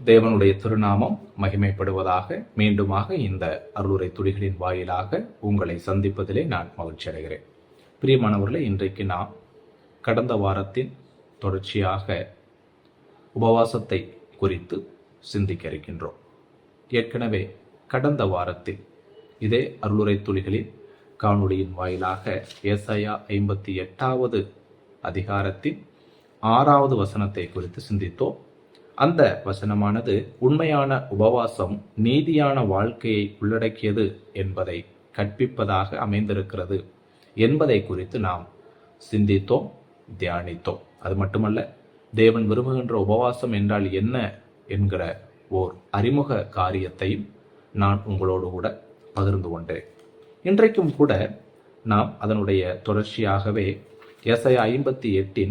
தேவனுடைய திருநாமம் மகிமைப்படுவதாக. மீண்டுமாக இந்த அருளுரை துளிகளின் வாயிலாக உங்களை சந்திப்பதிலே நான் மகிழ்ச்சி அடைகிறேன். பிரியமானவர்களே, இன்றைக்கு நாம் கடந்த வாரத்தின் தொடர்ச்சியாக உபவாசத்தை குறித்து சிந்திக்க இருக்கின்றோம். ஏற்கனவே கடந்த வாரத்தில் இதே அருளுரை துளிகளின் காணொளியின் வாயிலாக ஏசாயா 58வது அதிகாரத்தின் 6வது வசனத்தை குறித்து சிந்தித்தோம். அந்த வசனமானது உண்மையான உபவாசம் நீதியான வாழ்க்கையை உள்ளடக்கியது என்பதை கற்பிப்பதாக அமைந்திருக்கிறது என்பதை குறித்து நாம் சிந்தித்தோம், தியானித்தோம். அது மட்டுமல்ல, தேவன் விரும்புகின்ற உபவாசம் என்றால் என்ன என்கிற ஓர் அறிமுக காரியத்தையும் நான் உங்களோடு கூட பகிர்ந்து கொண்டேன். இன்றைக்கும் கூட நாம் அதனுடைய தொடர்ச்சியாகவே ஏசாயா 58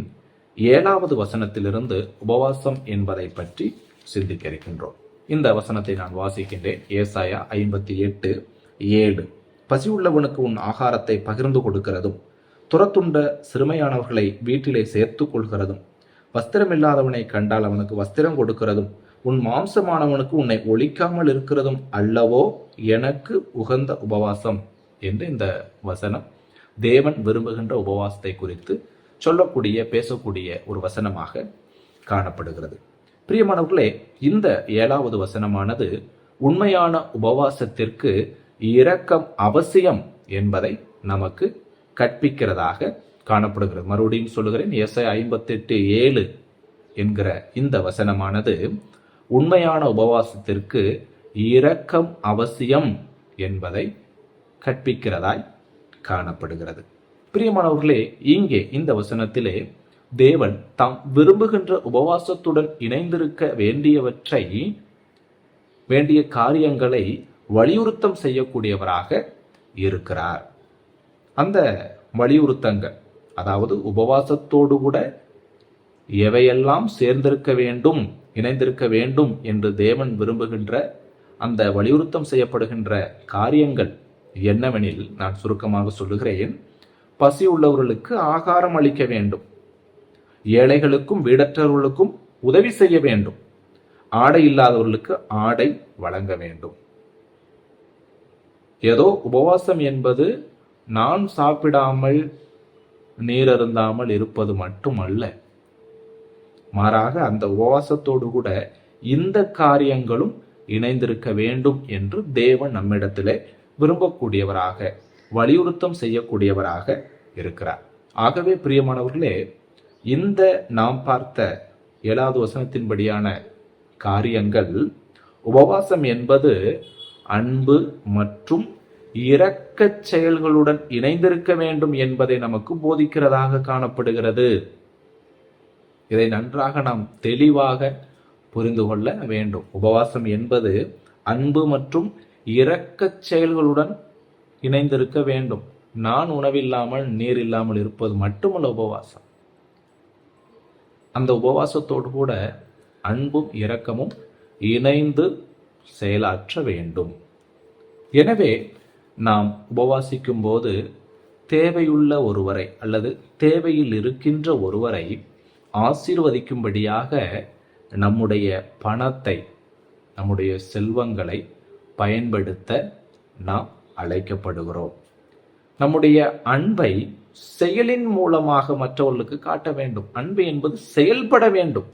7வது வசனத்திலிருந்து உபவாசம் என்பதை பற்றி சிந்திக்க இருக்கின்றோம். இந்த வசனத்தை நான் வாசிக்கின்றேன். ஏசாயா 58:7. பசி உள்ளவனுக்கு உன் ஆகாரத்தை பகிர்ந்து கொடுக்கிறதும், துரத்துண்ட சிறுமையானவர்களை வீட்டிலே சேர்த்து கொள்கிறதும், வஸ்திரமில்லாதவனை கண்டால் அவனுக்கு வஸ்திரம் கொடுக்கிறதும், உன் மாம்சமானவனுக்கு உன்னை ஒழிக்காமல் இருக்கிறதும் அல்லவோ எனக்கு உகந்த உபவாசம் என்று இந்த வசனம் தேவன் விரும்புகின்ற உபவாசத்தை குறித்து சொல்லக்கூடிய, பேசக்கூடிய ஒரு வசனமாக காணப்படுகிறது. பிரியமானவர்களே, இந்த 7வது வசனமானது உண்மையான உபவாசத்திற்கு இரக்கம் அவசியம் என்பதை நமக்கு கற்பிக்கிறதாக காணப்படுகிறது. மறுபடியும் சொல்லுகிறேன், ஏசாயா 58:7 என்கிற இந்த வசனமானது உண்மையான உபவாசத்திற்கு இரக்கம் அவசியம் என்பதை கற்பிக்கிறதாய் காணப்படுகிறது. பிரியமானவர்களே, இங்கே இந்த வசனத்திலே தேவன் தாம் விரும்புகின்ற உபவாசத்துடன் இணைந்திருக்க வேண்டிய காரியங்களை வலியுறுத்தம் செய்யக்கூடியவராக இருக்கிறார். அந்த வலியுறுத்தங்கள், அதாவது உபவாசத்தோடு கூட எவையெல்லாம் சேர்ந்திருக்க வேண்டும், இணைந்திருக்க வேண்டும் என்று தேவன் விரும்புகின்ற அந்த வலியுறுத்தம் செய்யப்படுகின்ற காரியங்கள் என்னவெனில், நான் சுருக்கமாக சொல்லுகிறேன். பசி உள்ளவர்களுக்கு ஆகாரம் அளிக்க வேண்டும், ஏழைகளுக்கும் வீடற்றவர்களுக்கும் உதவி செய்ய வேண்டும், ஆடை இல்லாதவர்களுக்கு ஆடை வழங்க வேண்டும். ஏதோ உபவாசம் என்பது நான் சாப்பிடாமல் நீர் அருந்தாமல் இருப்பது மட்டுமல்ல, மாறாக அந்த உபவாசத்தோடு கூட இந்த காரியங்களும் இணைந்திருக்க வேண்டும் என்று தேவன் நம்மிடத்திலே விரும்பக்கூடியவராக, வலியுறுத்தம் செய்யக்கூடியவராக இருக்கிறார். ஆகவே பிரியமானவர்களே, இந்த நாம் பார்த்த 7வது வசனத்தின்படியான காரியங்கள், உபவாசம் என்பது அன்பு மற்றும் இரக்கச் செயல்களுடன் இணைந்திருக்க வேண்டும் என்பதை நமக்கு போதிக்கிறதாக காணப்படுகிறது. இதை நன்றாக நாம் தெளிவாக புரிந்து கொள்ள வேண்டும். உபவாசம் என்பது அன்பு மற்றும் இரக்கச் செயல்களுடன் இணைந்திருக்க வேண்டும். நான் உணவில்லாமல் நீர் இல்லாமல் இருப்பது மட்டுமல்ல உபவாசம். அந்த உபவாசத்தோடு கூட அன்பும் இரக்கமும் இணைந்து செயலாற்ற வேண்டும். எனவே நாம் உபவாசிக்கும் போது தேவையுள்ள ஒருவரை அல்லது தேவையில் இருக்கின்ற ஒருவரை ஆசீர்வதிக்கும்படியாக நம்முடைய பணத்தை, நம்முடைய செல்வங்களை பயன்படுத்த நாம் அழைக்கப்படுகிறோம். நம்முடைய அன்பை செயலின் மூலமாக மற்றவர்களுக்கு காட்ட வேண்டும். அன்பு என்பது செயல்பட வேண்டும்.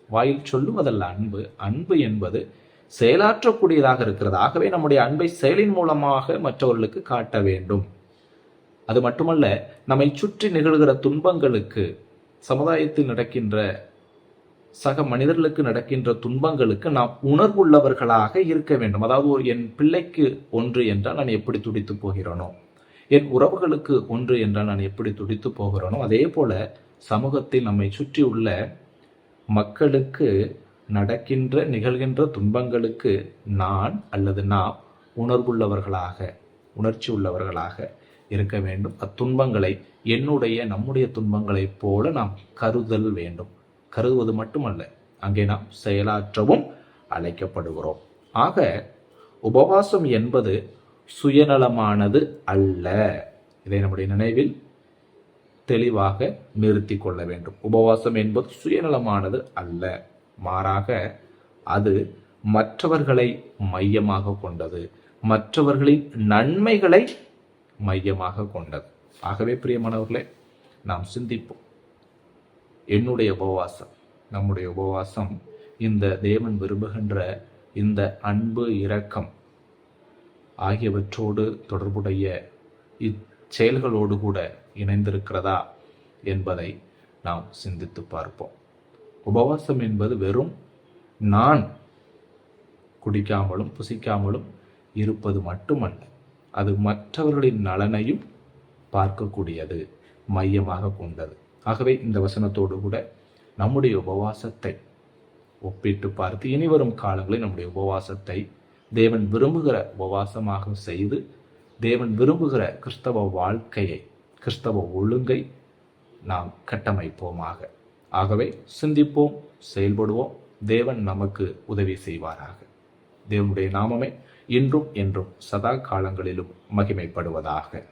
வாயில் சொல்லுவதல்ல அன்பு. அன்பு என்பது செயலாற்றக்கூடியதாக இருக்கிறது. ஆகவே நம்முடைய அன்பை செயலின் மூலமாக மற்றவர்களுக்கு காட்ட வேண்டும். அது மட்டுமல்ல, நம்மை சுற்றி நிகழ்கிற துன்பங்களுக்கு, சமுதாயத்தில் நடக்கின்ற சக மனிதர்களுக்கு நடக்கின்ற துன்பங்களுக்கு நாம் உணர்வுள்ளவர்களாக இருக்க வேண்டும். அதாவது என் பிள்ளைக்கு ஒன்று என்றால் நான் எப்படி துடித்து போகிறேனோ, என் உறவுகளுக்கு ஒன்று என்றால் நான் எப்படி துடித்து போகிறேனோ, அதே போல சமூகத்தில் நம்மை சுற்றி உள்ள மக்களுக்கு நிகழ்கின்ற துன்பங்களுக்கு நான் அல்லது நாம் உணர்வுள்ளவர்களாக, உணர்ச்சி உள்ளவர்களாக இருக்க வேண்டும். அத்துன்பங்களை நம்முடைய துன்பங்களைப் போல நாம் கருதல் வேண்டும். கருதுவது மட்டுமல்ல, அங்கே நாம் செயலாற்றவும் அழைக்கப்படுகிறோம். ஆக உபவாசம் என்பது சுயநலமானது அல்ல. இதை நம்முடைய நினைவில் தெளிவாக நிறுத்தி கொள்ள வேண்டும். உபவாசம் என்பது சுயநலமானது அல்ல, மாறாக அது மற்றவர்களை மையமாக கொண்டது, மற்றவர்களின் நன்மைகளை மையமாக கொண்டது. ஆகவே பிரியமானவர்களே, நாம் சிந்திப்போம். என்னுடைய உபவாசம், நம்முடைய உபவாசம் இந்த தேவன் விரும்புகின்ற இந்த அன்பு, இரக்கம் ஆகியவற்றோடு தொடர்புடைய இச்செயல்களோடு கூட இணைந்திருக்கிறதா என்பதை நாம் சிந்தித்து பார்ப்போம். உபவாசம் என்பது வெறும் நான் குடிக்காமலும் புசிக்காமலும் இருப்பது மட்டுமல்ல, அது மற்றவர்களின் நலனையும் பார்க்கக்கூடியது, மையமாக கொண்டது. ஆகவே இந்த வசனத்தோடு கூட நம்முடைய உபவாசத்தை ஒப்பிட்டு பார்த்து இனிவரும் காலங்களில் நம்முடைய உபவாசத்தை தேவன் விரும்புகிற உபவாசமாக செய்து, தேவன் விரும்புகிற கிறிஸ்தவ வாழ்க்கையை, கிறிஸ்தவ ஒழுங்கை நாம் கட்டமைப்போமாக. ஆகவே சிந்திப்போம், செயல்படுவோம். தேவன் நமக்கு உதவி செய்வாராக. தேவனுடைய நாமமே இன்றும் என்றும் சதா காலங்களிலும் மகிமைப்படுவதாக.